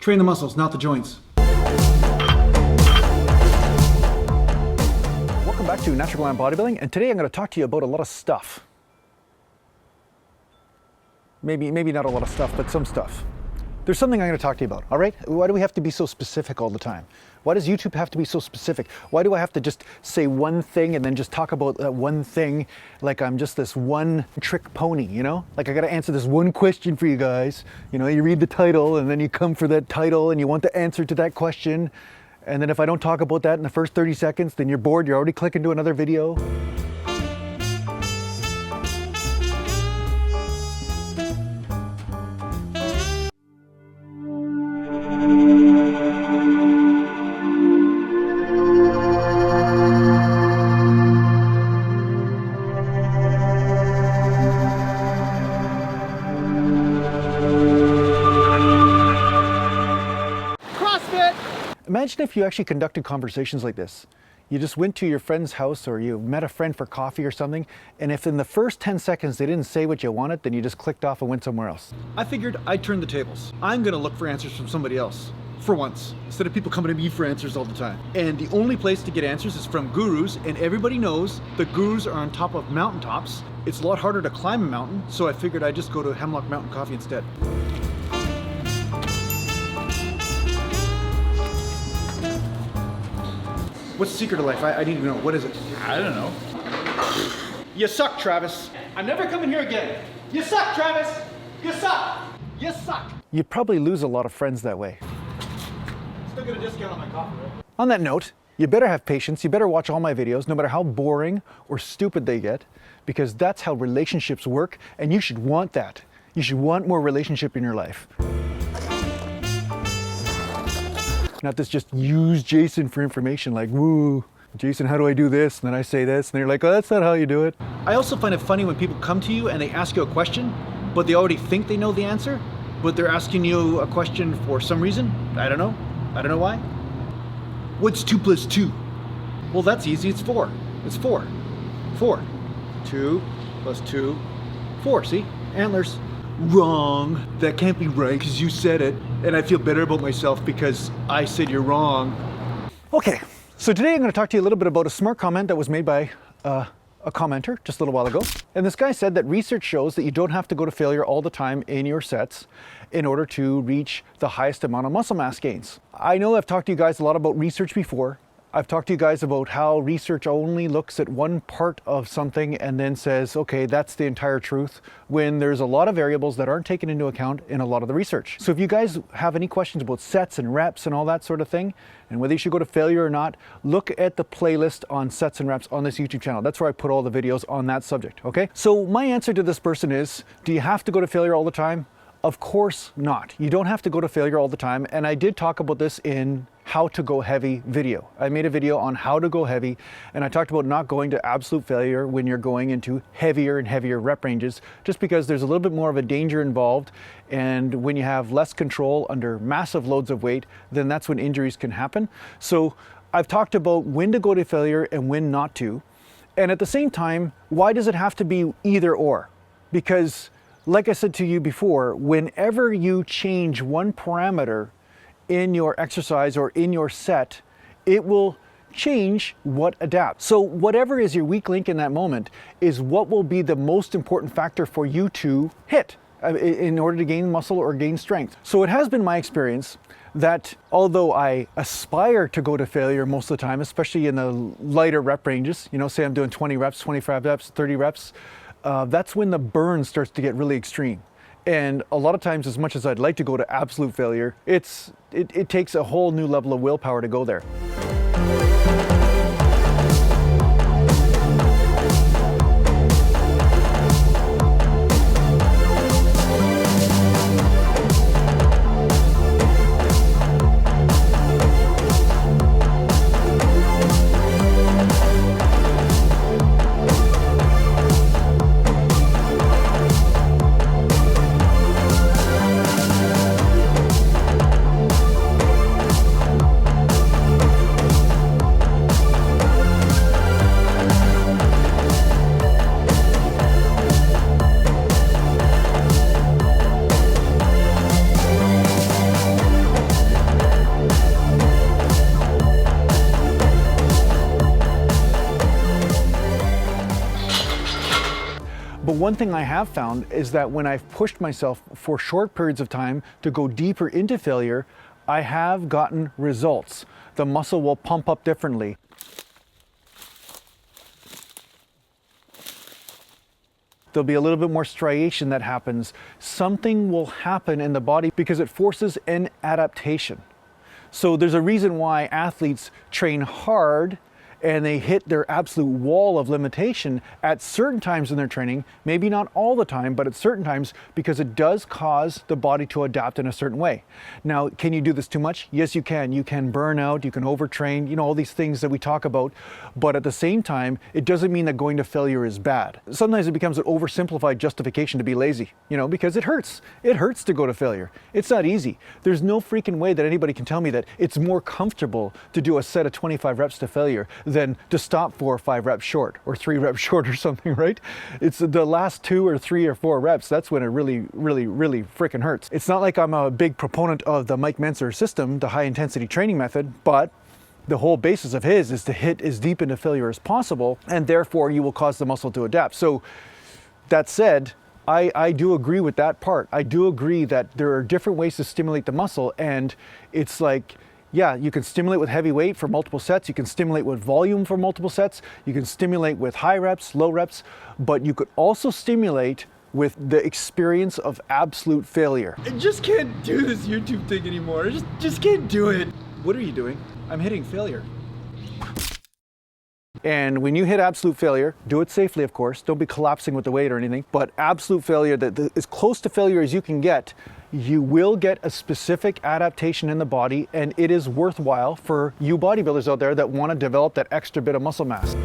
Train the muscles, not the joints. Welcome back to Natural Gallant Bodybuilding, and today I'm going to talk to you about a lot of stuff. Maybe not a lot of stuff, but some stuff. There's something I'm going to talk to you about, all right? Why do we have to be so specific all the time? Why does YouTube have to be so specific? Why do I have to just say one thing and then just talk about that one thing like I'm just this one trick pony, you know? Like I got to answer this one question for you guys. You know, you read the title and then you come for that title and you want the answer to that question. And then if I don't talk about that in the first 30 seconds, then you're bored, you're already clicking to another video. Imagine if you actually conducted conversations like this. You just went to your friend's house or you met a friend for coffee or something, and if in the first 10 seconds they didn't say what you wanted, then you just clicked off and went somewhere else. I figured I'd turn the tables. I'm gonna look for answers from somebody else, for once, instead of people coming to me for answers all the time. And the only place to get answers is from gurus, and everybody knows the gurus are on top of mountaintops. It's a lot harder to climb a mountain, so I figured I'd just go to Hemlock Mountain Coffee instead. What's the secret of life? I need to know. What is it? I don't know. You suck, Travis. I'm never coming here again. You suck, Travis. You suck. You suck. You'd probably lose a lot of friends that way. Still get a discount on my coffee, right? On that note, you better have patience. You better watch all my videos, no matter how boring or stupid they get, because that's how relationships work, and you should want that. You should want more relationship in your life. Not this just use Jason for information, like, woo, Jason, how do I do this? And then I say this, and they're like, oh, that's not how you do it. I also find it funny when people come to you and they ask you a question, but they already think they know the answer, but they're asking you a question for some reason. I don't know. I don't know why. What's 2 + 2? Well, that's easy. It's 4. It's 4. 4. 2 + 2, 4. See? Antlers. Wrong. That can't be right because you said it. And I feel better about myself because I said you're wrong. Okay, so today I'm going to talk to you a little bit about a smart comment that was made by a commenter just a little while ago. And this guy said that research shows that you don't have to go to failure all the time in your sets in order to reach the highest amount of muscle mass gains. I know I've talked to you guys a lot about research before. I've talked to you guys about how research only looks at one part of something and then says, okay, that's the entire truth, when there's a lot of variables that aren't taken into account in a lot of the research. So if you guys have any questions about sets and reps and all that sort of thing, and whether you should go to failure or not, look at the playlist on sets and reps on this YouTube channel. That's where I put all the videos on that subject, okay? So my answer to this person is, do you have to go to failure all the time? Of course not. You don't have to go to failure all the time, and I did talk about this in how to go heavy video. I made a video on how to go heavy, and I talked about not going to absolute failure when you're going into heavier and heavier rep ranges, just because there's a little bit more of a danger involved, and when you have less control under massive loads of weight, then that's when injuries can happen. So I've talked about when to go to failure and when not to, and at the same time, why does it have to be either or? Because like I said to you before, whenever you change one parameter in your exercise or in your set, it will change what adapts. So whatever is your weak link in that moment is what will be the most important factor for you to hit in order to gain muscle or gain strength. So it has been my experience that although I aspire to go to failure most of the time, especially in the lighter rep ranges, you know, say I'm doing 20 reps, 25 reps, 30 reps, that's when the burn starts to get really extreme. And a lot of times, as much as I'd like to go to absolute failure, it takes a whole new level of willpower to go there. one thing I have found is that when I've pushed myself for short periods of time to go deeper into failure, I have gotten results. The muscle will pump up differently. There'll be a little bit more striation that happens. Something will happen in the body because it forces an adaptation. So there's a reason why athletes train hard and they hit their absolute wall of limitation at certain times in their training, maybe not all the time, but at certain times, because it does cause the body to adapt in a certain way. Now, can you do this too much? Yes, you can. You can burn out, you can overtrain, you know, all these things that we talk about, but at the same time, it doesn't mean that going to failure is bad. Sometimes it becomes an oversimplified justification to be lazy, you know, because it hurts. It hurts to go to failure. It's not easy. There's no freaking way that anybody can tell me that it's more comfortable to do a set of 25 reps to failure than to stop 4 or 5 reps short or 3 reps short or something, right? It's the last 2 or 3 or 4 reps, that's when it really freaking hurts. It's not like I'm a big proponent of the Mike Mentzer system, the high intensity training method, but the whole basis of his is to hit as deep into failure as possible, and therefore you will cause the muscle to adapt. So that said, I do agree with that part. I do agree that there are different ways to stimulate the muscle, and it's like, yeah, you can stimulate with heavy weight for multiple sets, you can stimulate with volume for multiple sets, you can stimulate with high reps, low reps, but you could also stimulate with the experience of absolute failure. I just can't do this YouTube thing anymore. I just can't do it. What are you doing? I'm hitting failure. And when you hit absolute failure, do it safely, of course. Don't be collapsing with the weight or anything, but absolute failure, as close to failure as you can get, you will get a specific adaptation in the body, and it is worthwhile for you bodybuilders out there that want to develop that extra bit of muscle mass.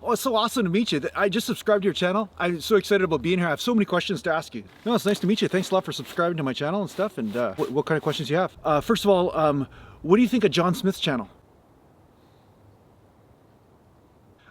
Oh, it's so awesome to meet you. I just subscribed to your channel. I'm so excited about being here. I have so many questions to ask you. No, it's nice to meet you. Thanks a lot for subscribing to my channel and stuff. And what kind of questions you have? First of all, what do you think of John Smith's channel?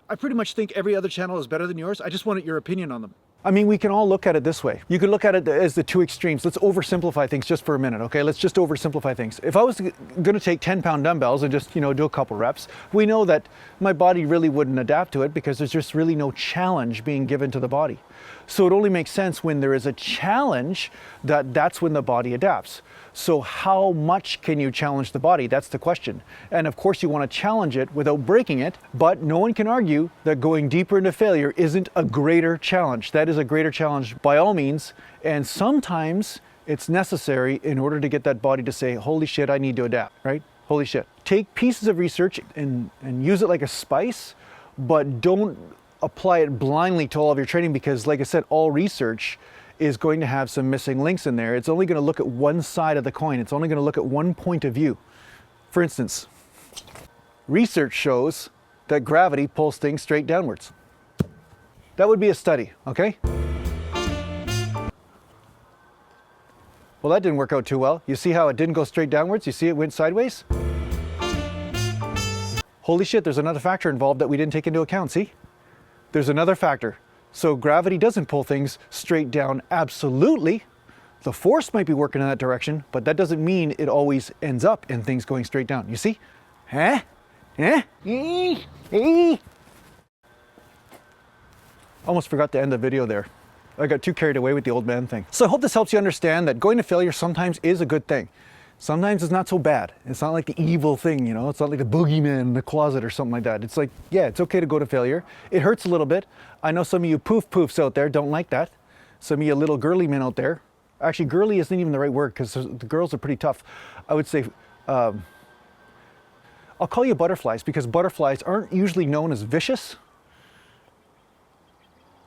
I pretty much think every other channel is better than yours. I just wanted your opinion on them. I mean, we can all look at it this way. You could look at it as the two extremes. Let's oversimplify things just for a minute, okay? Let's just oversimplify things. If I was gonna take 10-pound dumbbells and just, you know, do a couple reps, we know that my body really wouldn't adapt to it because there's just really no challenge being given to the body. So it only makes sense when there is a challenge that's when the body adapts. So how much can you challenge the body? That's the question. And of course you want to challenge it without breaking it, but no one can argue that going deeper into failure isn't a greater challenge. That is a greater challenge by all means, and sometimes it's necessary in order to get that body to say, holy shit, I need to adapt, right? Holy shit. Take pieces of research and use it like a spice, but don't apply it blindly to all of your training because, like I said, all research is going to have some missing links in there. It's only going to look at one side of the coin. It's only going to look at one point of view. For instance, research shows that gravity pulls things straight downwards. That would be a study, okay? Well, that didn't work out too well. You see how it didn't go straight downwards? You see it went sideways? Holy shit, there's another factor involved that we didn't take into account, see? There's another factor. So gravity doesn't pull things straight down absolutely. The force might be working in that direction, but that doesn't mean it always ends up in things going straight down. You see? Huh? Almost forgot to end the video there. I got too carried away with the old man thing. So I hope this helps you understand that going to failure sometimes is a good thing. Sometimes it's not so bad. It's not like the evil thing, you know? It's not like the boogeyman in the closet or something like that. It's like, yeah, it's okay to go to failure. It hurts a little bit. I know some of you poofs out there don't like that. Some of you little girly men out there. Actually, girly isn't even the right word because the girls are pretty tough. I would say, I'll call you butterflies because butterflies aren't usually known as vicious.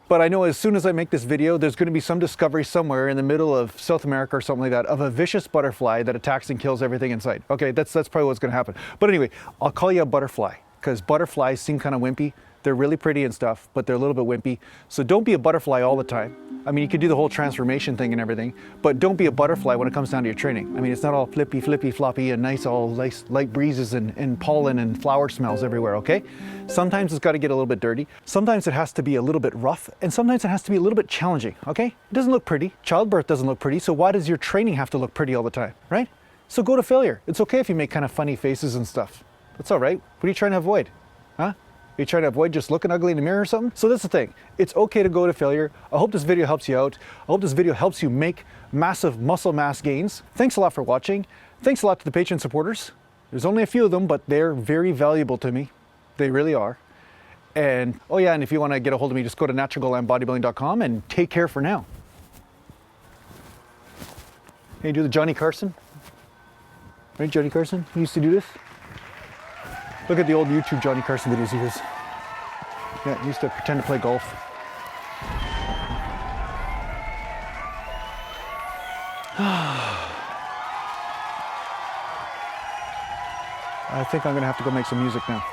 But I know as soon as I make this video, there's going to be some discovery somewhere in the middle of South America or something like that of a vicious butterfly that attacks and kills everything in sight. Okay, that's probably what's going to happen. But anyway, I'll call you a butterfly because butterflies seem kind of wimpy. They're really pretty and stuff, but they're a little bit wimpy. So don't be a butterfly all the time. I mean, you could do the whole transformation thing and everything, but don't be a butterfly when it comes down to your training. I mean, it's not all flippy, floppy, and nice, all nice light breezes and pollen and flower smells everywhere, okay? Sometimes it's got to get a little bit dirty. Sometimes it has to be a little bit rough, and sometimes it has to be a little bit challenging, okay? It doesn't look pretty. Childbirth doesn't look pretty, so why does your training have to look pretty all the time, right? So go to failure. It's okay if you make kind of funny faces and stuff. That's all right. What are you trying to avoid, huh? Are you trying to avoid just looking ugly in the mirror or something? So that's the thing. It's okay to go to failure. I hope this video helps you out. I hope this video helps you make massive muscle mass gains. Thanks a lot for watching. Thanks a lot to the Patreon supporters. There's only a few of them, but they're very valuable to me. They really are. And oh yeah, and if you want to get a hold of me, just go to naturalgallantbodybuilding.com and take care for now. Can you do the Johnny Carson? Right, Johnny Carson? He used to do this. Look at the old YouTube Johnny Carson videos he was. Yeah, he used to pretend to play golf. I think I'm gonna have to go make some music now.